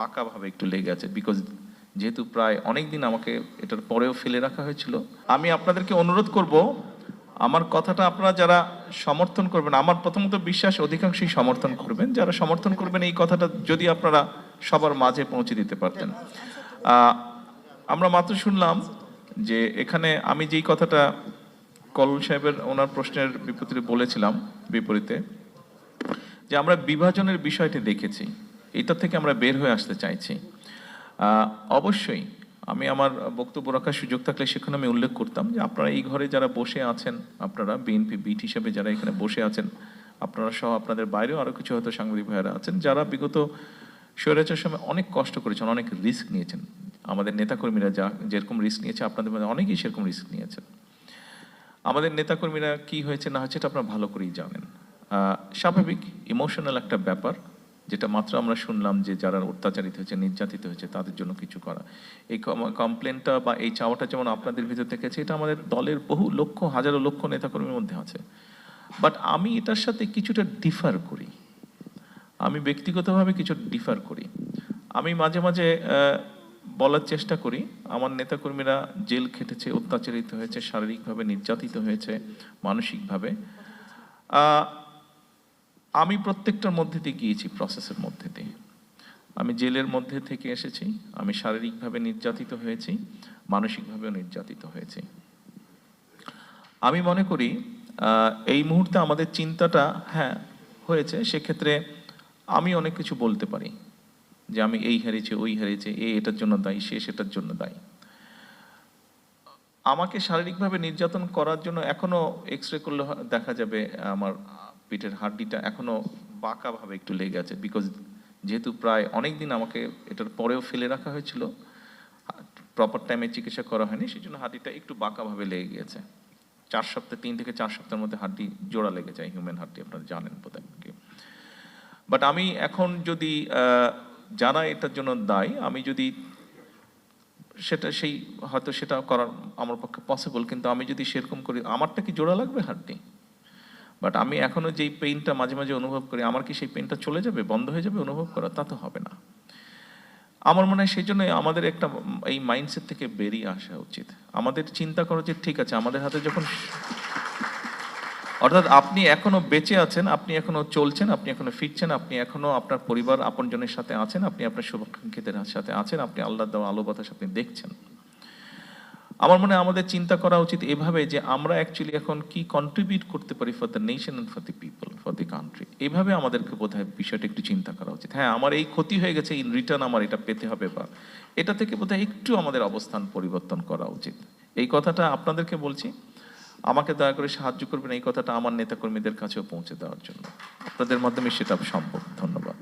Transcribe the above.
পাকাভাবে একটু লেগে আছে বিকজ যেহেতু প্রায় অনেক দিন আমাকে এটার পরেও ফেলে রাখা হয়েছিল। আমি আপনাদেরকে অনুরোধ করব, আমার কথাটা আপনারা যারা সমর্থন করবেন, আমার প্রথমত বিশ্বাস অধিকাংশই সমর্থন করবেন, যারা সমর্থন করবেন এই কথাটা যদি আপনারা সবার মাঝে পৌঁছে দিতে পারতেন। আমরা মাত্র শুনলাম যে এখানে আমি যেই কথাটা কল সাহেবের ওনার প্রশ্নের বলেছিলাম বিপরীতে, যে আমরা বিভাজনের বিষয়টি দেখেছি, এটা থেকে আমরা বের হয়ে আসতে চাইছি। অবশ্যই আমি আমার বক্তব্য রাখার সুযোগ থাকলে সেখানে আমি উল্লেখ করতাম যে আপনারা এই ঘরে যারা বসে আছেন, আপনারা বিএনপি বিট হিসেবে যারা এখানে বসে আছেন, আপনারা সহ আপনাদের বাইরেও আরও কিছু হয়তো সাংবাদিক ভাইয়েরা আছেন যারা বিগত স্বৈরাচার সময় অনেক কষ্ট করেছেন, অনেক রিস্ক নিয়েছেন। আমাদের নেতাকর্মীরা যেরকম রিস্ক নিয়েছে, আপনাদের মধ্যে অনেকেই সেরকম রিস্ক নিয়েছেন। আমাদের নেতাকর্মীরা কি হয়েছে না হয়েছে এটা আপনারা ভালো করেই জানেন। স্বাভাবিক ইমোশনাল একটা ব্যাপার, যেটা মাত্র আমরা শুনলাম যে যারা অত্যাচারিত হয়েছে, নির্যাতিত হয়েছে, তাদের জন্য কিছু করা। এই কমপ্লেনটা বা এই চাওয়াটা যেমন আপনাদের ভিতর থেকে আছে, এটা আমাদের দলের বহু লক্ষ হাজারো লক্ষ নেতাকর্মীর মধ্যে আছে। বাট আমি এটার সাথে কিছুটা ডিফার করি, আমি ব্যক্তিগতভাবে কিছু ডিফার করি। আমি মাঝে মাঝে বলার চেষ্টা করি আমার নেতাকর্মীরা জেল খেটেছে, অত্যাচারিত হয়েছে, শারীরিকভাবে নির্যাতিত হয়েছে, মানসিকভাবে। আমি প্রত্যেকটার মধ্যে দিয়ে গিয়েছি, প্রসেসের মধ্যে দিয়ে। আমি জেলের মধ্যে থেকে এসেছি, আমি শারীরিকভাবে নির্যাতিত হয়েছি, মানসিকভাবেও নির্যাতিত হয়েছি। আমি মনে করি এই মুহূর্তে আমাদের চিন্তাটা হ্যাঁ হয়েছে, সেক্ষেত্রে আমি অনেক কিছু বলতে পারি যে আমি এই হারিয়েছি, ওই হারিয়েছে, এটার জন্য দায়ী, সে সেটার জন্য দায়ী। আমাকে শারীরিকভাবে নির্যাতন করার জন্য এখনো এক্স রে করলে দেখা যাবে আমার পিঠের হাড্ডিটা এখনো বাঁকাভাবে একটু লেগে আছে বিকজ যেহেতু প্রায় অনেক দিন আমাকে এটার পরেও ফেলে রাখা হয়েছিল, প্রপার টাইমে চিকিৎসা করা হয়নি, সেই জন্য হাড্ডিটা একটু বাঁকাভাবে লেগে গিয়েছে। 4 সপ্তাহ, 3 থেকে 4 সপ্তাহের মধ্যে হাড্ডি জোড়া লেগে যায়, হিউম্যান হাড্ডি, আপনারা জানেন বোধহয়। বাট আমি এখন যদি যারা এটার জন্য দায়ী, আমি যদি সেটা সেই হয়তো সেটা করার আমার পক্ষে পসিবল, কিন্তু আমি যদি সেরকম করি, আমারটা কি জোড়া লাগবে হাড্ডি? বাট আমি এখনো যেই পেইনটা মাঝে মাঝে অনুভব করি, আমার কি সেই পেইনটা চলে যাবে, বন্ধ হয়ে যাবে অনুভব করা? তা তো হবে না। আমার মনে হয় সেই জন্য আমাদের একটা এই মাইন্ডসেট থেকে বেরিয়ে আসা উচিত। আমাদের চিন্তা করা উচিত, ঠিক আছে আমাদের হাতে যখন, অর্থাৎ আপনি এখনো বেঁচে আছেন, আপনি এখনো চলছেন, আপনি এখনো ফিরছেন, আপনি এখনো আপনার পরিবার আপনজনের সাথে আছেন, আপনি আপনার শুভাকাঙ্ক্ষীদের সাথে আছেন, আপনি আল্লাহর দেওয়া আলো বাতাস আপনি দেখছেন। আমার মনে হয় আমাদের চিন্তা করা উচিত এভাবে যে আমরা অ্যাকচুয়ালি এখন কি কন্ট্রিবিউট করতে পারি for the nation and for the people, for the country. এইভাবে আমাদেরকে বোধহয় বিষয়টা একটু চিন্তা করা উচিত। হ্যাঁ, আমার এই ক্ষতি হয়ে গেছে, ইন রিটার্ন আমার এটা পেতে হবে, বা এটা থেকে বোধহয় একটু আমাদের অবস্থান পরিবর্তন করা উচিত। এই কথাটা আপনাদেরকে বলছি, আমাকে দয়া করে সাহায্য করবেন এই কথাটা আমার নেতাকর্মীদের কাছেও পৌঁছে দেওয়ার জন্য। আপনাদের মাধ্যমে সেটা সম্ভব। ধন্যবাদ।